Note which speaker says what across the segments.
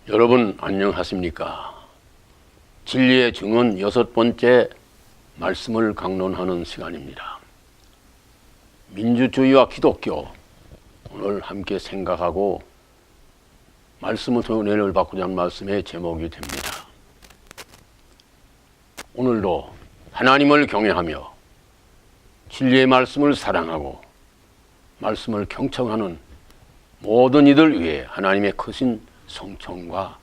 Speaker 1: 여러분 안녕하십니까? 진리의 증언 6번째 말씀을 강론하는 시간입니다. 민주주의와 기독교, 오늘 함께 생각하고 말씀을 통해 은혜를 받고자 하는 말씀의 제목이 됩니다. 오늘도 하나님을 경외하며 진리의 말씀을 사랑하고 말씀을 경청하는 모든 이들 위해 하나님의 크신 성청과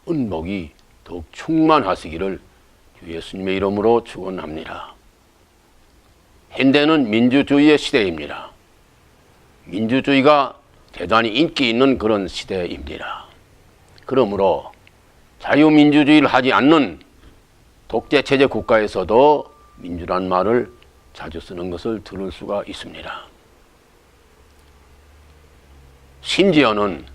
Speaker 1: 은복이 더욱 충만하시기를 주 예수님의 이름으로 축원합니다. 현대는 민주주의의 시대입니다. 민주주의가 대단히 인기 있는 그런 시대입니다. 그러므로 자유민주주의를 하지 않는 독재체제 국가에서도 민주란 말을 자주 쓰는 것을 들을 수가 있습니다. 심지어는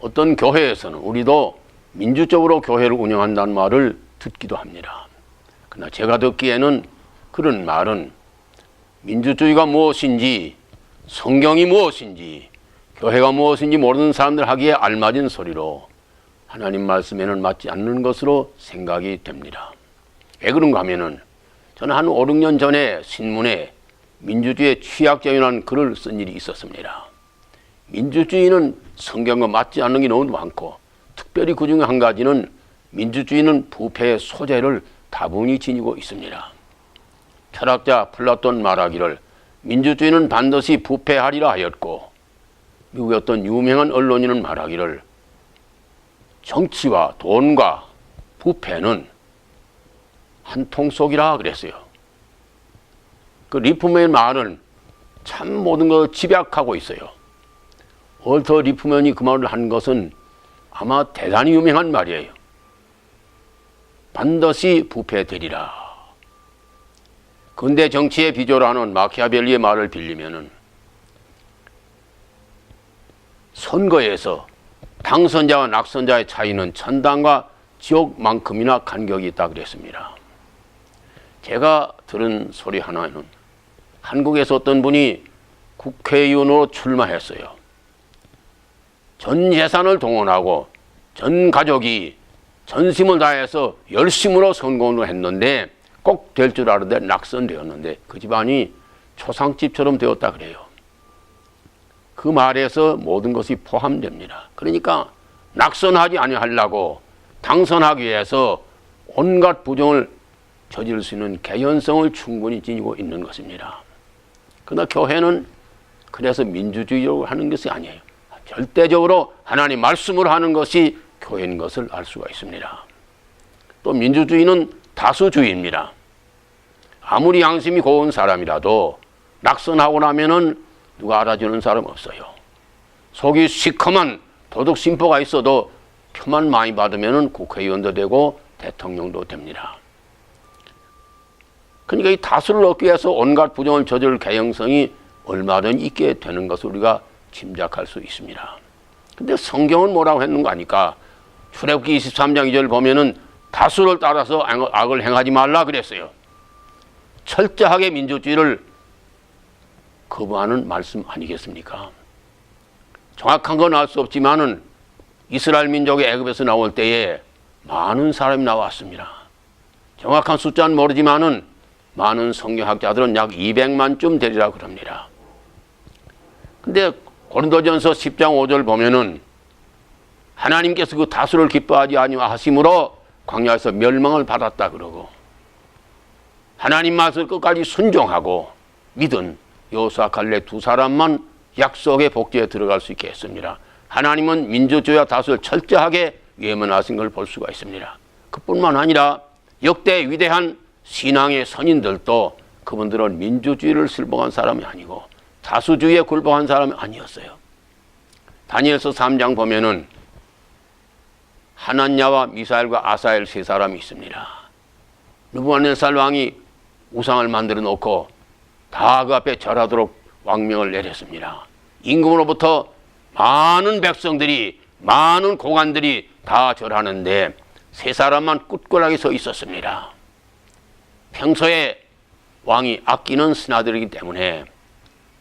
Speaker 1: 어떤 교회에서는 우리도 민주적으로 교회를 운영한다는 말을 듣기도 합니다. 그러나 제가 듣기에는 그런 말은 민주주의가 무엇인지, 성경이 무엇인지, 교회가 무엇인지 모르는 사람들 하기에 알맞은 소리로 하나님 말씀에는 맞지 않는 것으로 생각이 됩니다. 왜 그런가 하면은 저는 한 5, 6년 전에 신문에 민주주의의 취약점이라는 글을 쓴 일이 있었습니다. 민주주의는 성경과 맞지 않는 게 너무 많고, 특별히 그 중에 한 가지는 민주주의는 부패의 소재를 다분히 지니고 있습니다. 철학자 플라톤 말하기를 민주주의는 반드시 부패하리라 하였고, 미국의 어떤 유명한 언론인은 말하기를 정치와 돈과 부패는 한 통속이라 그랬어요. 그 리프맨의 말은 참 모든 것을 집약하고 있어요. 월터 리프맨이 그 말을 한 것은 아마 대단히 유명한 말이에요. 반드시 부패되리라. 근대 정치의 비조로 하는 마키아벨리의 말을 빌리면은 선거에서 당선자와 낙선자의 차이는 천당과 지옥만큼이나 간격이 있다 그랬습니다. 제가 들은 소리 하나는 한국에서 어떤 분이 국회의원으로 출마했어요. 전 재산을 동원하고 전 가족이 전심을 다해서 열심으로 선거운동을 했는데 꼭 될 줄 알았는데 낙선되었는데 그 집안이 초상집처럼 되었다 그래요. 그 말에서 모든 것이 포함됩니다. 그러니까 낙선하지 아니하려고 당선하기 위해서 온갖 부정을 저지를 수 있는 개연성을 충분히 지니고 있는 것입니다. 그러나 교회는 그래서 민주주의로 하는 것이 아니에요. 절대적으로 하나님 말씀으로 하는 것이 교회인 것을 알 수가 있습니다. 또 민주주의는 다수주의입니다. 아무리 양심이 고운 사람이라도 낙선하고 나면은 누가 알아주는 사람 없어요. 속이 시커먼 도덕 심보가 있어도 표만 많이 받으면은 국회의원도 되고 대통령도 됩니다. 그러니까 이 다수를 얻기 위해서 온갖 부정을 저지를 개연성이 얼마든 있게 되는 것을 우리가 짐작할 수 있습니다. 근데 성경은 뭐라고 했는가 하니까 출애굽기 23장 2절 보면은 다수를 따라서 악을 행하지 말라 그랬어요. 철저하게 민주주의를 거부하는 말씀 아니겠습니까? 정확한 건 알 수 없지만은 이스라엘 민족이 애굽에서 나올 때에 많은 사람이 나왔습니다. 정확한 숫자는 모르지만은 많은 성경학자들은 약 200만쯤 되리라 그럽니다. 근데 고린도전서 10장 5절 보면은 하나님께서 그 다수를 기뻐하지 아니하심으로 광야에서 멸망을 받았다 그러고, 하나님 말씀을 끝까지 순종하고 믿은 여호수아 갈렙 두 사람만 약속의 복지에 들어갈 수 있게 했습니다. 하나님은 민주주의와 다수를 철저하게 외면하신 걸 볼 수가 있습니다. 그뿐만 아니라 역대 위대한 신앙의 선인들도 그분들은 민주주의를 실복한 사람이 아니고 다수주의에 굴복한 사람이 아니었어요. 다니엘서 3장 보면은 하나냐와 미사엘과 아사엘 세 사람이 있습니다. 느부갓네살 왕이 우상을 만들어 놓고 다 그 앞에 절하도록 왕명을 내렸습니다. 임금으로부터 많은 백성들이, 많은 고관들이 다 절하는데 세 사람만 꿋꿋하게 서 있었습니다. 평소에 왕이 아끼는 신하들이기 때문에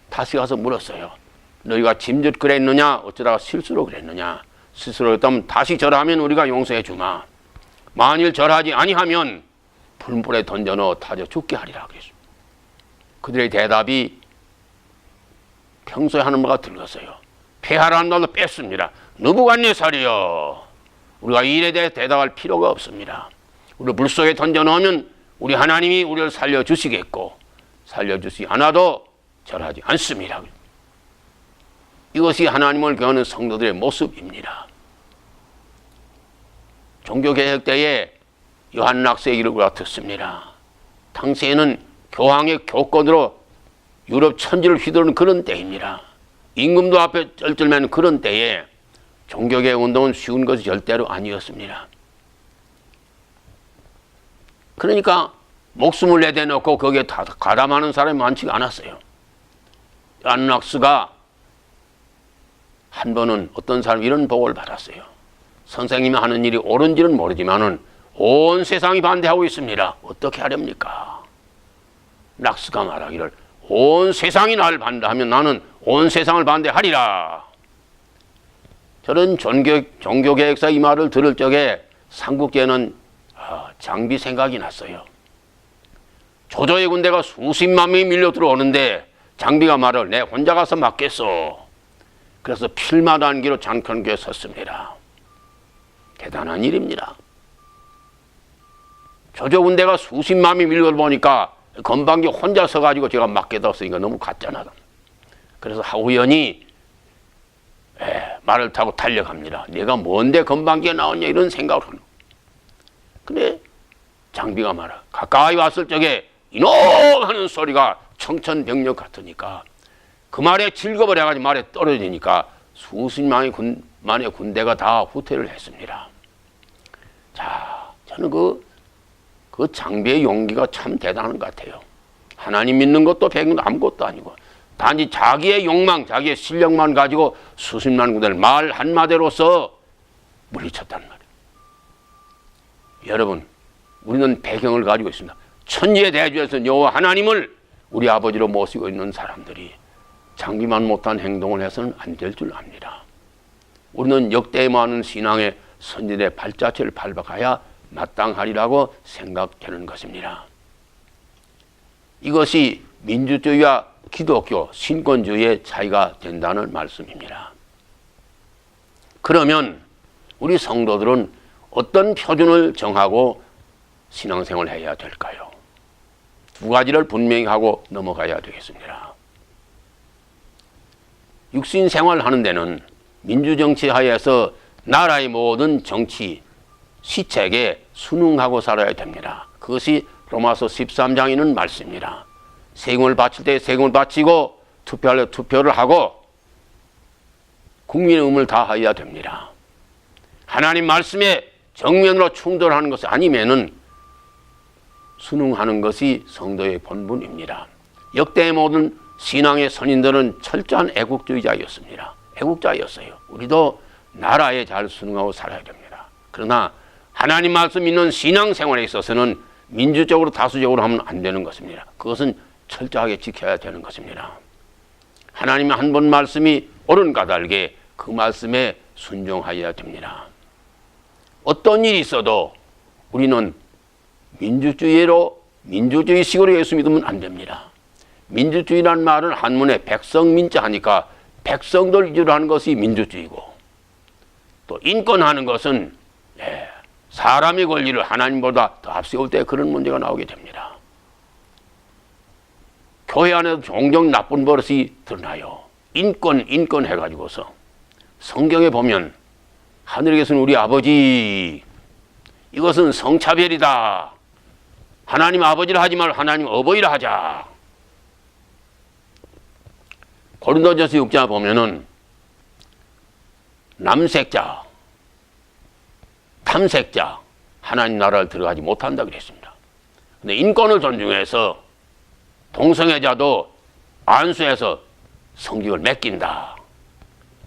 Speaker 1: 다시 가서 물었어요. 너희가 짐짓 그랬느냐, 어쩌다가 실수로 그랬느냐. 스스로 했다면 다시 절하면 우리가 용서해 주마. 만일 절하지 아니하면 불불에 던져 넣어 타져 죽게 하리라 그랬습니다. 그들의 대답이 평소에 하는 바가 들렸어요. 폐하라는 말도 뺐습니다. 느부갓네살이여, 우리가 이 일에 대해 대답할 필요가 없습니다. 우리 물속에 던져 넣으면 우리 하나님이 우리를 살려주시겠고 살려주지 않아도 절하지 않습니다. 이것이 하나님을 경외하는 성도들의 모습입니다. 종교개혁 때에 요한 락스의 일을 우리가 듣습니다. 당시에는 교황의 교권으로 유럽 천지를 휘두르는 그런 때입니다. 임금도 앞에 쩔쩔매는 그런 때에 종교개혁 운동은 쉬운 것이 절대로 아니었습니다. 그러니까 목숨을 내대놓고 거기에 가담하는 사람이 많지가 않았어요. 요한 락스가 한 번은 어떤 사람이 이런 보고를 받았어요. 선생님이 하는 일이 옳은지는 모르지만은 온 세상이 반대하고 있습니다. 어떻게 하렵니까? 락스가 말하기를 온 세상이 나를 반대하면 나는 온 세상을 반대하리라. 저는 종교개혁사 이 말을 들을 적에 삼국지에는 장비 생각이 났어요. 조조의 군대가 수십만 명이 밀려 들어오는데 장비가 말을 내 혼자 가서 막겠어. 그래서 필마단기로 장편교에 섰습니다. 대단한 일입니다. 조조 군대가 수십만 명이 밀려 들어오니까 건방지 혼자 서가지고 제가 막겠다으니까 너무 가짜나. 그래서 하우연이 말을 타고 달려갑니다. 내가 뭔데 건방지게 나왔냐 이런 생각을 하는. 근데 장비가 말아 가까이 왔을 적에 이놈 하는 소리가 청천벽력 같으니까 그 말에 질겁을 해가지고 말에 떨어지니까 수십만의 군대가 다 후퇴를 했습니다. 자, 저는 그 장비의 용기가 참 대단한 것 같아요. 하나님 믿는 것도 배경도 아무것도 아니고 단지 자기의 욕망, 자기의 실력만 가지고 수십만 군대를 말 한마디로서 물리쳤단 말이에요. 여러분, 우리는 배경을 가지고 있습니다. 천지의 대주에서 여호와 하나님을 우리 아버지로 모시고 있는 사람들이 장비만 못한 행동을 해서는 안 될 줄 압니다. 우리는 역대 많은 신앙의 선진의 발자취를 밟아가야 마땅하리라고 생각되는 것입니다. 이것이 민주주의와 기독교, 신권주의의 차이가 된다는 말씀입니다. 그러면 우리 성도들은 어떤 표준을 정하고 신앙생활을 해야 될까요? 두 가지를 분명히 하고 넘어가야 되겠습니다. 육신 생활하는 데는 민주정치 하에서 나라의 모든 정치, 시책에 순응하고 살아야 됩니다. 그것이 로마서 13장에 있는 말씀입니다. 세금을 바칠 때 세금을 바치고 투표할 때 투표를 하고 국민의 의무를 다해야 됩니다. 하나님 말씀에 정면으로 충돌하는 것이 아니면은 순응하는 것이 성도의 본분입니다. 역대의 모든 신앙의 선인들은 철저한 애국주의자였습니다. 애국자였어요. 우리도 나라에 잘 순응하고 살아야 됩니다. 그러나 하나님 말씀 있는 신앙생활에 있어서는 민주적으로 다수적으로 하면 안 되는 것입니다. 그것은 철저하게 지켜야 되는 것입니다. 하나님의 한 번 말씀이 옳은 까닭에 그 말씀에 순종하여야 됩니다. 어떤 일이 있어도 우리는 민주주의식으로 예수 믿으면 안 됩니다. 민주주의란 말은 한문에 백성민자 하니까 백성들 위주로 하는 것이 민주주의고, 또 인권하는 것은 사람의 권리를 하나님보다 더 앞세울 때 그런 문제가 나오게 됩니다. 교회 안에도 종종 나쁜 버릇이 드러나요. 인권 해가지고서 성경에 보면 하늘에 계신 우리 아버지, 이것은 성차별이다. 하나님 아버지를 하지 말고 하나님 어버이를 하자. 고린도전서 6장 보면은 남색자, 탐색자, 하나님 나라를 들어가지 못한다 그랬습니다. 근데 인권을 존중해서 동성애자도 안수해서 성직을 맡긴다.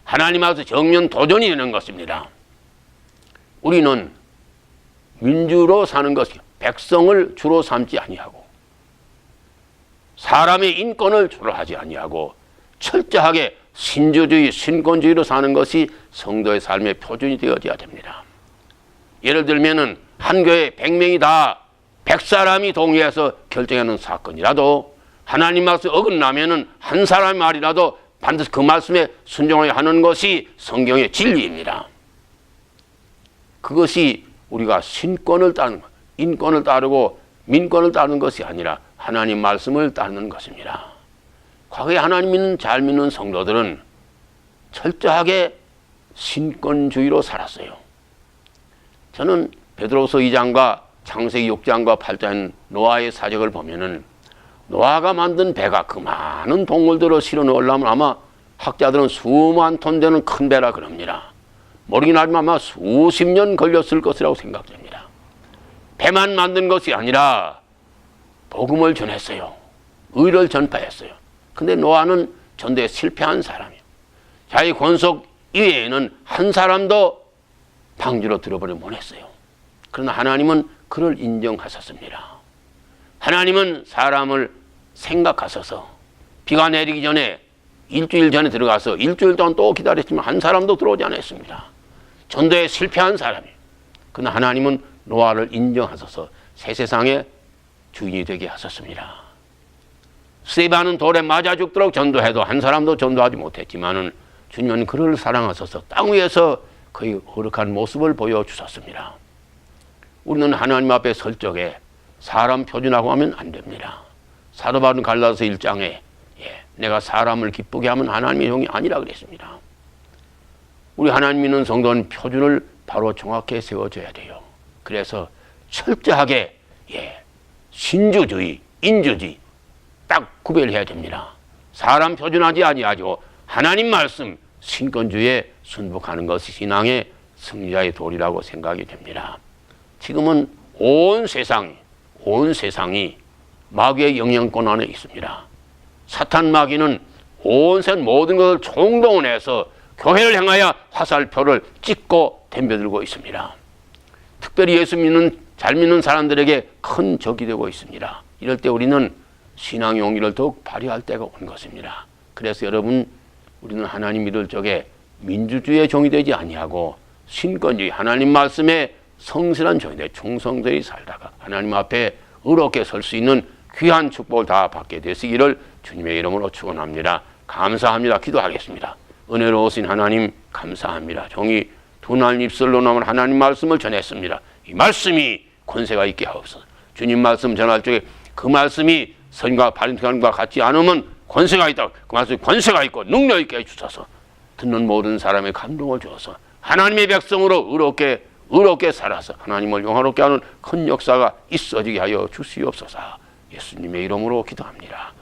Speaker 1: 하나님 앞에서 정면 도전이 되는 것입니다. 우리는 민주로 사는 것이 백성을 주로 삼지 아니하고 사람의 인권을 주로 하지 아니하고 철저하게 신주주의, 신권주의로 사는 것이 성도의 삶의 표준이 되어져야 됩니다. 예를 들면은 한 교회 100명이 다 100사람이 동의해서 결정하는 사건이라도 하나님 말씀 어긋나면은 한 사람의 말이라도 반드시 그 말씀에 순종하여 하는 것이 성경의 진리입니다. 그것이 우리가 신권을 따르는 것, 인권을 따르고 민권을 따르는 것이 아니라 하나님 말씀을 따르는 것입니다. 과거에 하나님 믿는 잘 믿는 성도들은 철저하게 신권주의로 살았어요. 저는 베드로서 2장과 창세기 6장과 8장 노아의 사적을 보면은 노아가 만든 배가 그 많은 동물들을 실어 넣으려면 아마 학자들은 수만 톤 되는 큰 배라 그럽니다. 모르긴 하지만 아마 수십 년 걸렸을 것이라고 생각됩니다. 배만 만든 것이 아니라 복음을 전했어요. 의를 전파했어요. 근데 노아는 전도에 실패한 사람이에요. 자기 권속 이외에는 한 사람도 방주로 들어버려 못했어요. 그러나 하나님은 그를 인정하셨습니다. 하나님은 사람을 생각하셔서 비가 내리기 전에 일주일 전에 들어가서 일주일 동안 또 기다렸지만 한 사람도 들어오지 않았습니다. 전도에 실패한 사람이에요. 그러나 하나님은 노아를 인정하셔서 새 세상의 주인이 되게 하셨습니다. 스데반은 돌에 맞아 죽도록 전도해도 한 사람도 전도하지 못했지만은 주님은 그를 사랑하셔서 땅 위에서 그의 거룩한 모습을 보여주셨습니다. 우리는 하나님 앞에 설 적에 사람 표준하고 하면 안 됩니다. 사도 바울은 갈라디아서 1장에 내가 사람을 기쁘게 하면 하나님의 종이 아니라 그랬습니다. 우리 하나님 믿는 성도는 표준을 바로 정확히 세워줘야 돼요. 그래서 철저하게 신주주의, 인주주의 딱 구별해야 됩니다. 사람 표준하지 아니하고 하나님 말씀, 신권주의에 순복하는 것이 신앙의 승리자의 도리라고 생각이 됩니다. 지금은 온 세상이 마귀의 영향권 안에 있습니다. 사탄 마귀는 온 세상 모든 것을 총동원해서 교회를 향하여 화살표를 찍고 덤벼들고 있습니다. 특별히 예수 믿는 잘 믿는 사람들에게 큰 적이 되고 있습니다. 이럴 때 우리는 신앙 용기를 더욱 발휘할 때가 온 것입니다. 그래서 여러분, 우리는 하나님 믿을 적에 민주주의의 종이 되지 아니하고 신권주의, 하나님 말씀에 성실한 종이 되 충성되이 살다가 하나님 앞에 의롭게 설 수 있는 귀한 축복을 다 받게 되시기를 주님의 이름으로 축원합니다. 감사합니다. 기도하겠습니다. 은혜로우신 하나님 감사합니다. 종이 두 날 입술로 남은 하나님 말씀을 전했습니다. 이 말씀이 권세가 있게 하옵소서. 주님 말씀 전할 적에 그 말씀이 선과 바른과 같지 않으면 권세가 있다. 그 말씀이 권세가 있고 능력 있게 해주셔서 듣는 모든 사람의 감동을 주어서 하나님의 백성으로 의롭게 살아서 하나님을 영화롭게 하는 큰 역사가 있어지게 하여 주시옵소서. 예수님의 이름으로 기도합니다.